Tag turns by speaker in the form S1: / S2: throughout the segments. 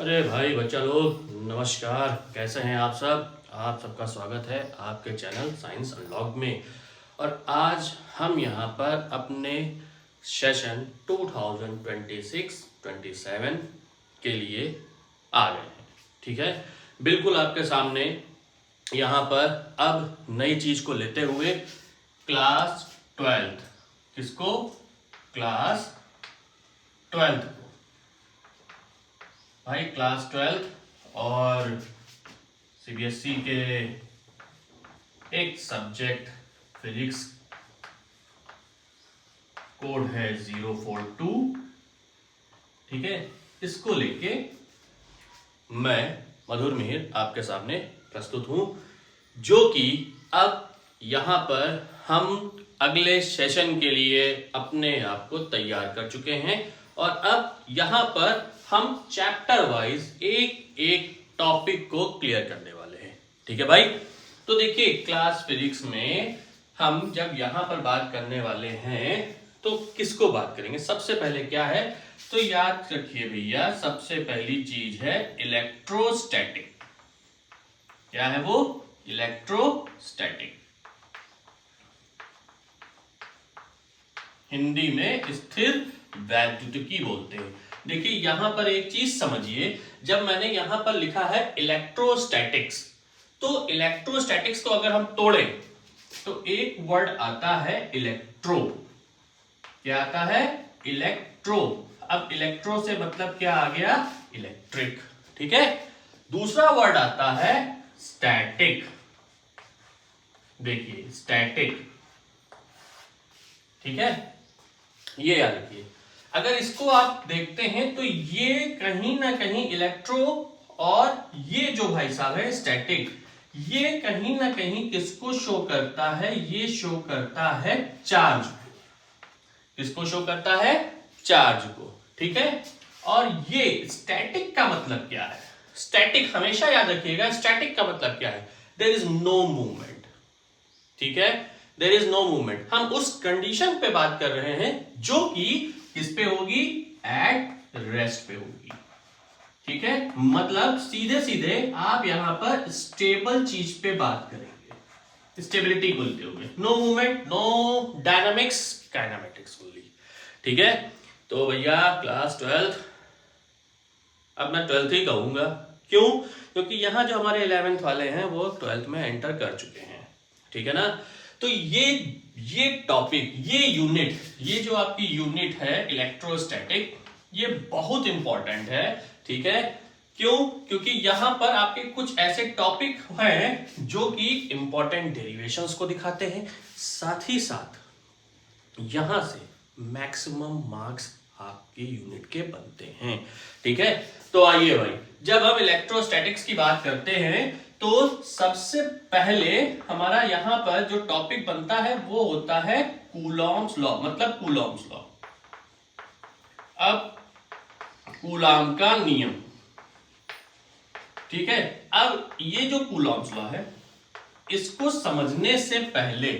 S1: अरे भाई बच्चा लोग नमस्कार। कैसे हैं आप सब? आप सबका स्वागत है आपके चैनल साइंस अनलॉग में। और आज हम यहाँ पर अपने सेशन 2026-27 के लिए आ गए हैं। ठीक है, बिल्कुल आपके सामने यहाँ पर अब नई चीज को लेते हुए क्लास 12th, किसको? क्लास 12th को भाई, क्लास 12th और सीबीएसई के एक सब्जेक्ट फिजिक्स, कोड है 042। ठीक है, इसको लेके मैं मधुर मिहिर आपके सामने प्रस्तुत हूं, जो कि अब यहां पर हम अगले सेशन के लिए अपने आप को तैयार कर चुके हैं। और अब यहां पर हम चैप्टर वाइज एक एक टॉपिक को क्लियर करने वाले हैं। ठीक है भाई, तो देखिए क्लास फिजिक्स में हम जब यहां पर बात करने वाले हैं तो किसको बात करेंगे? सबसे पहले क्या है तो याद रखिए भैया, सबसे पहली चीज है इलेक्ट्रोस्टैटिक। क्या है वो? इलेक्ट्रोस्टैटिक, हिंदी में स्थिर वैद्युतिकी बोलते हैं। देखिए यहां पर एक चीज समझिए, जब मैंने यहां पर लिखा है इलेक्ट्रोस्टैटिक्स, तो इलेक्ट्रोस्टैटिक्स को अगर हम तोड़ें तो एक वर्ड आता है इलेक्ट्रो। क्या आता है? इलेक्ट्रो। अब इलेक्ट्रो से मतलब क्या आ गया? इलेक्ट्रिक। ठीक है, दूसरा वर्ड आता है स्टैटिक। देखिए स्टैटिक, ठीक है, ये याद रखिए। अगर इसको आप देखते हैं तो ये कहीं ना कहीं इलेक्ट्रो और ये जो भाई साहब है स्टैटिक, ये कहीं ना कहीं किसको शो करता है? ये शो करता है चार्ज को। किसको शो करता है? चार्ज को। ठीक है, और ये स्टैटिक का मतलब क्या है? स्टैटिक हमेशा याद रखिएगा, स्टैटिक का मतलब क्या है? There is no movement. ठीक है, देयर इज नो मूवमेंट। हम उस कंडीशन पे बात कर रहे हैं जो कि किस पे होगी? एट रेस्ट पे होगी। ठीक है, मतलब सीधे सीधे आप यहां पर स्टेबल चीज पे बात करेंगे, स्टेबिलिटी बोलते होंगे। No movement, no dynamics, kinematics बोली। ठीक है, तो भैया क्लास 12th, अब मैं 12th ही कहूंगा। क्यों? क्योंकि यहां जो हमारे 11th वाले हैं वो 12th में एंटर कर चुके हैं। ठीक है ना, तो ये टॉपिक, ये यूनिट, ये जो आपकी यूनिट है इलेक्ट्रोस्टैटिक, ये बहुत इंपॉर्टेंट है। ठीक है, क्यों? क्योंकि यहां पर आपके कुछ ऐसे टॉपिक हैं जो कि इंपॉर्टेंट डेरिवेशंस को दिखाते हैं, साथ ही साथ यहां से मैक्सिमम मार्क्स आपके यूनिट के बनते हैं। ठीक है, तो आइए भाई, जब हम इलेक्ट्रोस्टैटिक्स की बात करते हैं तो सबसे पहले हमारा यहां पर जो टॉपिक बनता है वो होता है कूलॉम्स लॉ, मतलब कूलॉम्स लॉ। अब कूलाम का नियम, ठीक है, अब ये जो कूलॉम्स लॉ है इसको समझने से पहले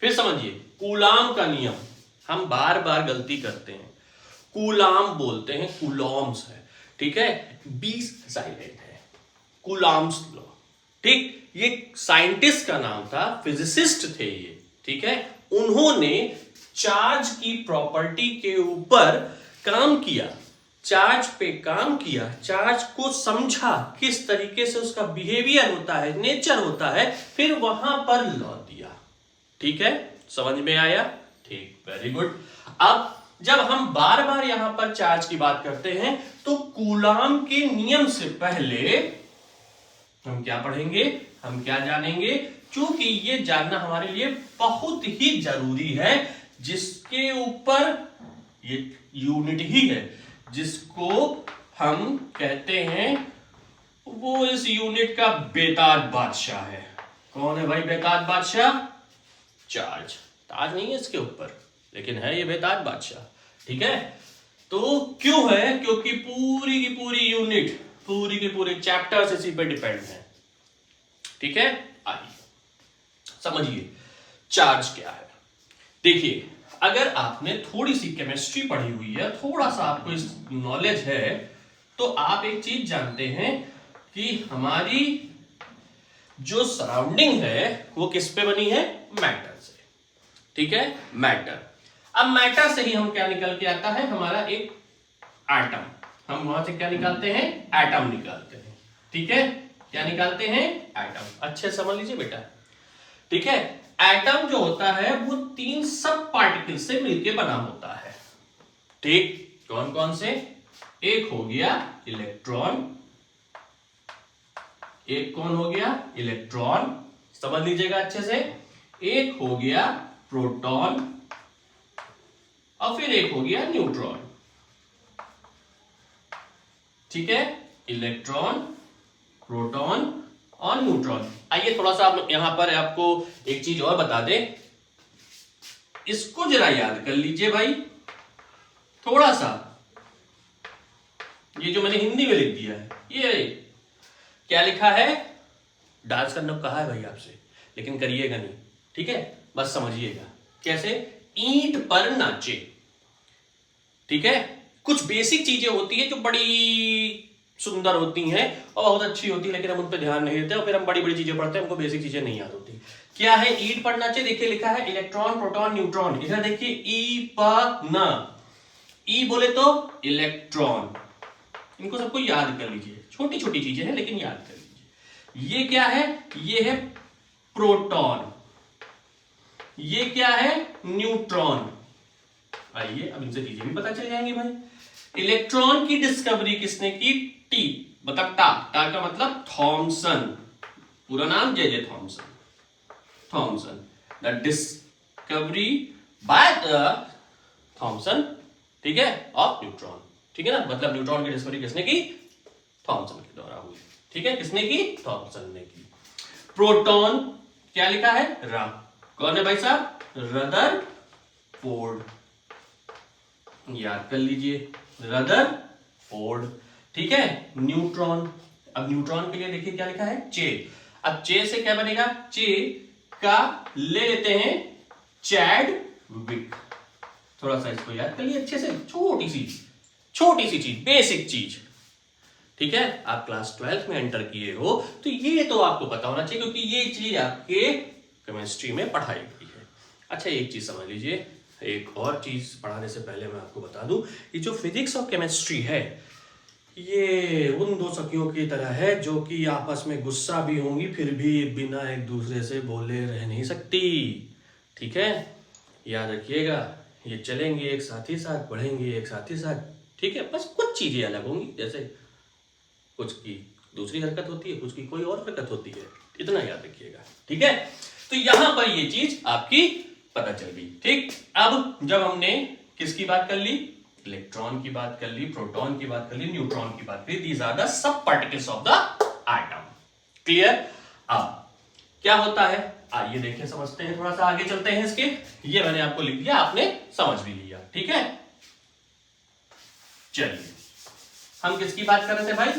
S1: फिर समझिए कूलाम का नियम। हम बार बार गलती करते हैं, कूलाम बोलते हैं, कूलॉम्स है। ठीक है, बी साइलेंट है, कूलाम्स लॉ। ठीक, ये साइंटिस्ट का नाम था, फिजिसिस्ट थे ये। ठीक है, उन्होंने चार्ज की प्रॉपर्टी के ऊपर काम किया, चार्ज पे काम किया, चार्ज को समझा, किस तरीके से उसका बिहेवियर होता है, नेचर होता है, फिर वहां पर लॉ दिया। ठीक है, समझ में आया? ठीक, वेरी गुड। अब जब हम बार बार यहां पर चार्ज की बात करते हैं तो कूलाम के नियम से पहले हम क्या पढ़ेंगे, हम क्या जानेंगे? क्योंकि ये जानना हमारे लिए बहुत ही जरूरी है, जिसके ऊपर ये यूनिट ही है जिसको हम कहते हैं, वो इस यूनिट का बेताज बादशाह है। कौन है भाई बेताज बादशाह? चार्ज। ताज नहीं है इसके ऊपर, लेकिन है ये बेताज बादशाह। ठीक है, तो क्यों है? क्योंकि पूरी की पूरी यूनिट, पूरी के पूरे चैप्टर्स इसी पे डिपेंड है। ठीक है, आइए समझिए चार्ज क्या है। देखिए, अगर आपने थोड़ी सी केमिस्ट्री पढ़ी हुई है, थोड़ा सा आपको इस नॉलेज है, तो आप एक चीज जानते हैं कि हमारी जो सराउंडिंग है वो किस पे बनी है, मैटर से, ठीक है, मैटर। अब मैटर से ही हम क्या निकल के आता है, हमारा एक एटम, हम वहां से क्या निकालते हैं, एटम निकालते हैं, ठीक है, क्या निकालते हैं, एटम। अच्छे समझ लीजिए बेटा, ठीक है। एटम जो होता है वो 3 सब पार्टिकल से मिलकर बना होता है, ठीक, कौन कौन से, एक हो गया इलेक्ट्रॉन, एक कौन हो गया, इलेक्ट्रॉन, समझ लीजिएगा अच्छे से, एक हो गया प्रोटॉन और फिर एक हो गया न्यूट्रॉन, ठीक है, इलेक्ट्रॉन, प्रोटॉन और न्यूट्रॉन। आइए थोड़ा सा यहां पर आपको एक चीज और बता दें, इसको जरा याद कर लीजिए भाई थोड़ा सा, ये जो मैंने हिंदी में लिख दिया है, ये क्या लिखा है, डांस करना कहा है भाई आपसे, लेकिन करिएगा नहीं, ठीक है, बस समझिएगा कैसे, ईंट पर नाचे, ठीक है। कुछ बेसिक चीजें होती है जो बड़ी सुंदर होती हैं और बहुत अच्छी होती है, लेकिन हम उन पर ध्यान नहीं देते और फिर हम बड़ी बड़ी चीजें पढ़ते हैं, हमको बेसिक चीजें नहीं याद होती। क्या है, ईंट पर नाचे, देखिए लिखा है इलेक्ट्रॉन, प्रोटॉन, न्यूट्रॉन, इधर देखिए ई प न, ई बोले तो इलेक्ट्रॉन, इनको सबको याद कर लीजिए, छोटी छोटी चीजें हैं लेकिन याद कर लीजिए। ये क्या है, ये है प्रोटॉन, ये क्या है, न्यूट्रॉन। आइए अब इनसे चीजें भी पता चल जाएंगी भाई। इलेक्ट्रॉन की डिस्कवरी किसने की, टी मतलब टा का मतलब थॉमसन, पूरा नाम J Thomson, Thomson, the discovery by the Thomson, ठीक है, ऑफ न्यूट्रॉन, ठीक है ना, मतलब न्यूट्रॉन की डिस्कवरी किसने की, थॉमसन के द्वारा हुई, ठीक है, किसने की, थॉमसन ने की। प्रोटॉन क्या लिखा है, रा, कौन है भाई साहब, रदरफोर्ड, याद कर लीजिए, रदरफोर्ड, ठीक है। न्यूट्रॉन, अब न्यूट्रॉन के लिए देखिए क्या लिखा है, चे, अब चे से क्या बनेगा, चे का ले लेते हैं चैडविक, थोड़ा सा इसको याद कर लिए अच्छे से, छोटी सी चीज, बेसिक चीज, ठीक है। आप क्लास 12 में एंटर किए हो तो ये तो आपको पता होना चाहिए, क्योंकि ये चीज आपके केमिस्ट्री में पढ़ाई गई है। अच्छा एक चीज समझ लीजिए, एक और चीज पढ़ाने से पहले मैं आपको बता दूं, ये जो फिजिक्स और केमिस्ट्री है ये उन दो सखियों की तरह है जो कि आपस में गुस्सा भी होंगी फिर भी बिना एक दूसरे से बोले रह नहीं सकती, ठीक है, याद रखिएगा, ये चलेंगे एक साथ ही साथ, पढ़ेंगे एक साथ ही साथ, ठीक है, बस कुछ चीजें अलग होंगी, जैसे कुछ की दूसरी हरकत होती है, कुछ की कोई और हरकत होती है, इतना याद रखिएगा, ठीक है। तो यहां पर ये चीज आपकी पता चल गई, ठीक। अब जब हमने किसकी बात कर ली, इलेक्ट्रॉन की बात कर ली, प्रोटॉन की बात कर ली, न्यूट्रॉन की बात कर ली, these are the sub particles of the atom, clear. अब क्या होता है, आइए देखें, समझते हैं, थोड़ा सा आगे चलते हैं इसके, ये मैंने आपको लिख दिया, आपने समझ भी लिया, ठीक है। चलिए हम किसकी बात कर रहे थे भाई,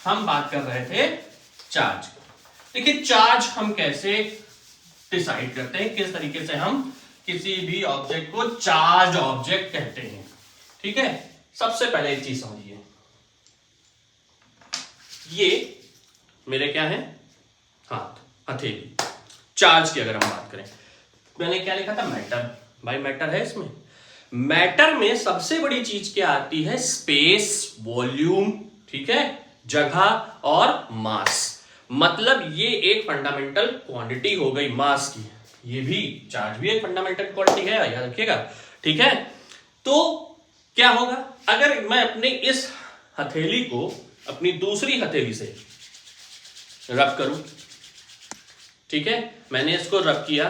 S1: हम बात कर रहे थे चार्ज। देखिए चार्ज हम कैसे डिसाइड करते हैं, किस तरीके से हम किसी भी ऑब्जेक्ट को चार्ज ऑब्जेक्ट कहते हैं, ठीक है। सबसे पहले एक चीज समझिए, ये मेरे क्या है, हाथ, हथेली, चार्ज की अगर हम बात करें, मैंने क्या लिखा था, मैटर, भाई मैटर है इसमें, मैटर में सबसे बड़ी चीज क्या आती है, स्पेस, वॉल्यूम, ठीक है, जगह और मास, मतलब ये एक फंडामेंटल क्वांटिटी हो गई मास की, ये भी चार्ज भी एक फंडामेंटल क्वांटिटी है, याद रखिएगा, ठीक है। तो क्या होगा, अगर मैं अपने इस हथेली को अपनी दूसरी हथेली से रब करूं, ठीक है, मैंने इसको रब किया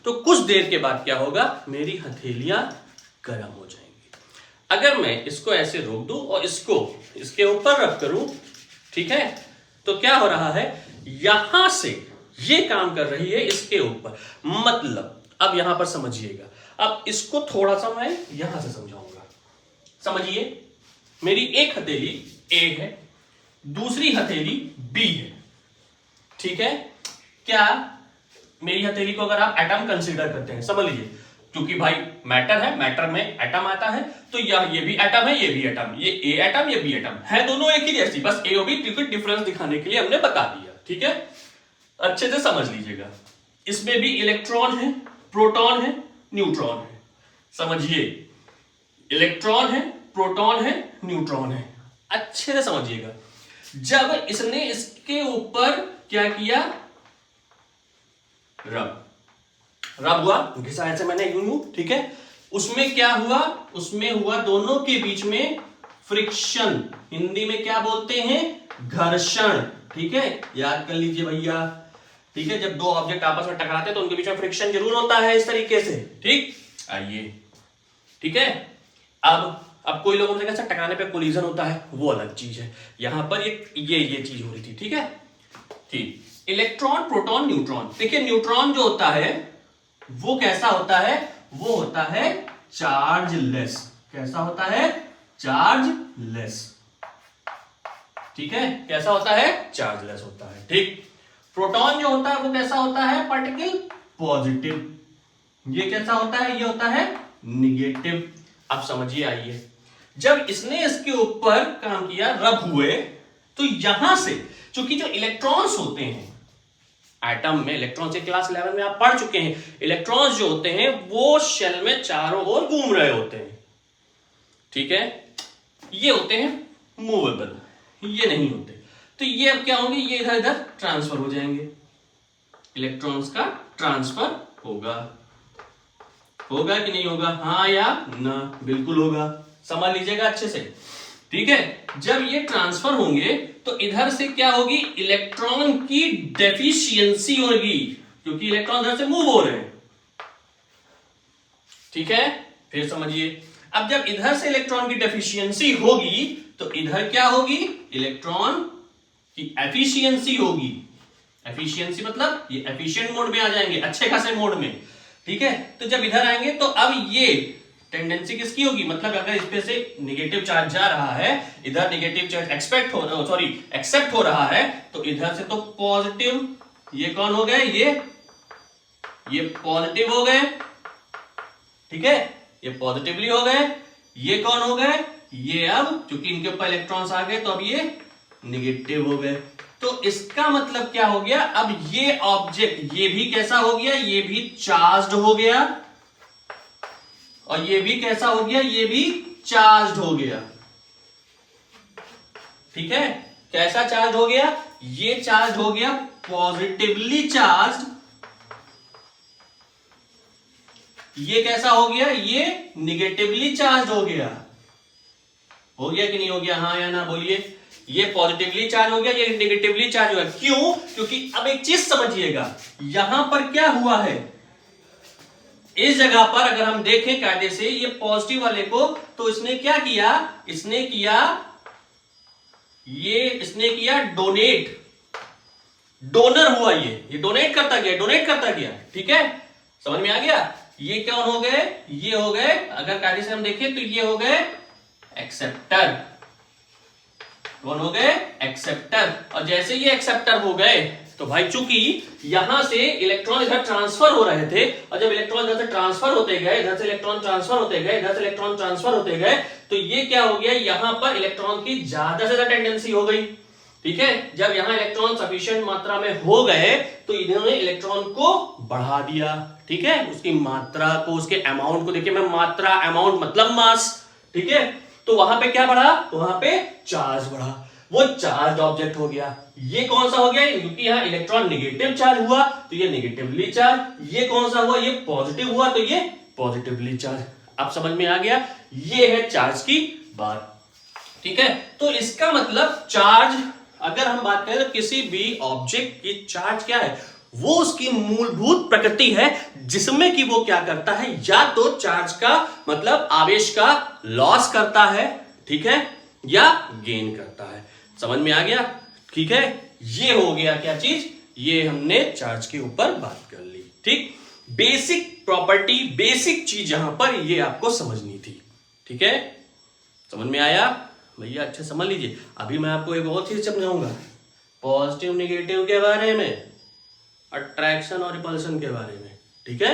S1: तो कुछ देर के बाद क्या होगा, मेरी हथेलियां गर्म हो जाएंगी। अगर मैं इसको ऐसे रोक दूं और इसको इसके ऊपर रब करूं, ठीक है, तो क्या हो रहा है, यहां से ये काम कर रही है इसके ऊपर, मतलब अब यहां पर समझिएगा, अब इसको थोड़ा सा मैं यहां से समझाऊंगा, समझिए, मेरी एक हथेली ए है, दूसरी हथेली बी है, ठीक है। क्या मेरी हथेली को अगर आप एटम कंसीडर करते हैं, समझ लीजिए, क्योंकि भाई मैटर है, मैटर में एटम आता है, तो ये भी एटम है, ये भी एटम, ये ए एटम, ये बी एटम है, दोनों एक ही जैसी, बस ए और बी डिफरेंस दिखाने के लिए हमने बता दिया। ठीक है, अच्छे से समझ लीजिएगा। इसमें भी इलेक्ट्रॉन है, प्रोटॉन है, न्यूट्रॉन है। समझिए, इलेक्ट्रॉन है, प्रोटॉन है, न्यूट्रॉन है, अच्छे से समझिएगा। जब इसने इसके ऊपर क्या किया, रब हुआ, घिसाया से मैंने यूं, ठीक है, उसमें क्या हुआ, उसमें हुआ दोनों के बीच में फ्रिक्शन, हिंदी में क्या बोलते हैं, घर्षण। ठीक है, याद कर लीजिए भैया। ठीक है, जब दो ऑब्जेक्ट आपस में टकराते हैं तो उनके बीच में फ्रिक्शन जरूर होता है, इस तरीके से। ठीक, आइए, ठीक है। अब कोई लोगों से कैसा टकराने पे कोलिजन होता है, वो अलग चीज है। यहां पर ये चीज हो रही थी। ठीक है, ठीक। Electron, proton, neutron. देखिए, न्यूट्रॉन जो होता है वो कैसा होता है, वो होता है चार्जलेस। कैसा होता है, चार्जलेस। ठीक है, कैसा होता है, चार्जलेस होता है। ठीक। प्रोटॉन जो होता है वो कैसा होता है, पार्टिकल पॉजिटिव। ये कैसा होता है, ये होता है निगेटिव। अब समझिए, आइए, जब इसने इसके ऊपर काम किया, रब हुए, तो यहां से चूंकि जो इलेक्ट्रॉन्स होते हैं एटम में, इलेक्ट्रॉन से क्लास 11 में आप पढ़ चुके हैं, इलेक्ट्रॉन्स जो होते हैं वो शेल में चारों ओर घूम रहे होते हैं। ठीक है, ये होते हैं मूवेबल, ये नहीं होते। तो ये अब क्या होंगे, ये इधर इधर ट्रांसफर हो जाएंगे, इलेक्ट्रॉन्स का ट्रांसफर होगा। होगा कि नहीं होगा, हाँ या ना, बिल्कुल होगा। समझ लीजिएगा अच्छे से। ठीक है, जब ये ट्रांसफर होंगे तो इधर से क्या होगी, इलेक्ट्रॉन की डेफिशिएंसी होगी, क्योंकि इलेक्ट्रॉन इधर से मूव हो रहे हैं। ठीक है, फिर समझिए, अब जब इधर से इलेक्ट्रॉन की डेफिशिएंसी होगी तो इधर क्या होगी, इलेक्ट्रॉन की एफिशिएंसी होगी। एफिशिएंसी मतलब ये एफिशिएंट मोड में आ जाएंगे, अच्छे खासे मोड में। ठीक है, तो जब इधर आएंगे तो अब ये टेंडेंसी किसकी होगी, मतलब अगर इस पे से नेगेटिव चार्ज जा रहा है, इधर नेगेटिव चार्ज एक्सेप्ट हो रहा है, तो इधर से तो पॉजिटिव, ये कौन हो गए, ये पॉजिटिव हो गए। ठीक है, ये पॉजिटिवली हो गए। ये कौन हो गए, ये अब चूंकि इनके ऊपर इलेक्ट्रॉन्स आ गए तो अब ये निगेटिव हो गए। तो इसका मतलब क्या हो गया, अब ये ऑब्जेक्ट, ये भी कैसा हो गया, ये भी चार्ज्ड हो गया, और ये भी कैसा हो गया, ये भी चार्ज्ड हो गया। ठीक है, कैसा चार्ज हो गया, ये चार्ज हो गया पॉजिटिवली चार्ज्ड, ये कैसा हो गया, ये निगेटिवली चार्ज हो गया। हो गया कि नहीं हो गया, हाँ या ना बोलिए। ये पॉजिटिवली चार्ज हो गया, ये निगेटिवली चार्ज हो गया। क्यों, क्योंकि अब एक चीज समझिएगा, यहां पर क्या हुआ है, इस जगह पर अगर हम देखें कायदे से, ये पॉजिटिव वाले को, तो इसने क्या किया, इसने किया डोनेट, डोनर हुआ, ये डोनेट करता गया। ठीक है, समझ में आ गया। ये कौन हो गए, ये हो गए, अगर कायदे से हम देखें तो ये हो गए एक्सेप्टर। कौन हो गए, एक्सेप्टर। और जैसे ये एक्सेप्टर हो गए तो भाई चूंकि यहां से इलेक्ट्रॉन इधर ट्रांसफर हो रहे थे, और जब इलेक्ट्रॉन इधर से ट्रांसफर होते गए, इधर से इलेक्ट्रॉन ट्रांसफर होते गए, इधर से इलेक्ट्रॉन ट्रांसफर होते गए, तो ये क्या हो गया, यहां पर इलेक्ट्रॉन की ज्यादा से ज्यादा टेंडेंसी हो गई। ठीक है, जब यहां इलेक्ट्रॉन सफिशिएंट मात्रा में हो गए तो इन्होंने इलेक्ट्रॉन को बढ़ा दिया। ठीक है, उसकी मात्रा को, उसके अमाउंट को, देखिए मैं मात्रा, अमाउंट मतलब मास। ठीक है, तो वहां पे क्या बढ़ा, तो वहां पे चार्ज बढ़ा, वो चार्ज ऑब्जेक्ट हो गया। ये कौन सा हो गया, क्योंकि यहां इलेक्ट्रॉन नेगेटिव चार्ज हुआ तो ये नेगेटिवली चार्ज, ये कौन सा हुआ, ये पॉजिटिव हुआ तो ये पॉजिटिवली चार्ज। अब समझ में आ गया, ये है चार्ज की बात। ठीक है, तो इसका मतलब चार्ज, अगर हम बात करें तो किसी भी ऑब्जेक्ट की चार्ज क्या है, वो उसकी मूलभूत प्रकृति है, जिसमें कि वो क्या करता है, या तो चार्ज का मतलब आवेश का लॉस करता है, ठीक है, या गेन करता है। समझ में आ गया। ठीक है, ये हो गया क्या चीज, ये हमने चार्ज के ऊपर बात कर ली। ठीक, बेसिक प्रॉपर्टी, बेसिक चीज यहां पर ये आपको समझनी थी। ठीक है, समझ में आया भैया, अच्छे समझ लीजिए। अभी मैं आपको एक और चीज समझाऊंगा, पॉजिटिव नेगेटिव के बारे में, अट्रैक्शन और रिपल्शन के बारे में। ठीक है।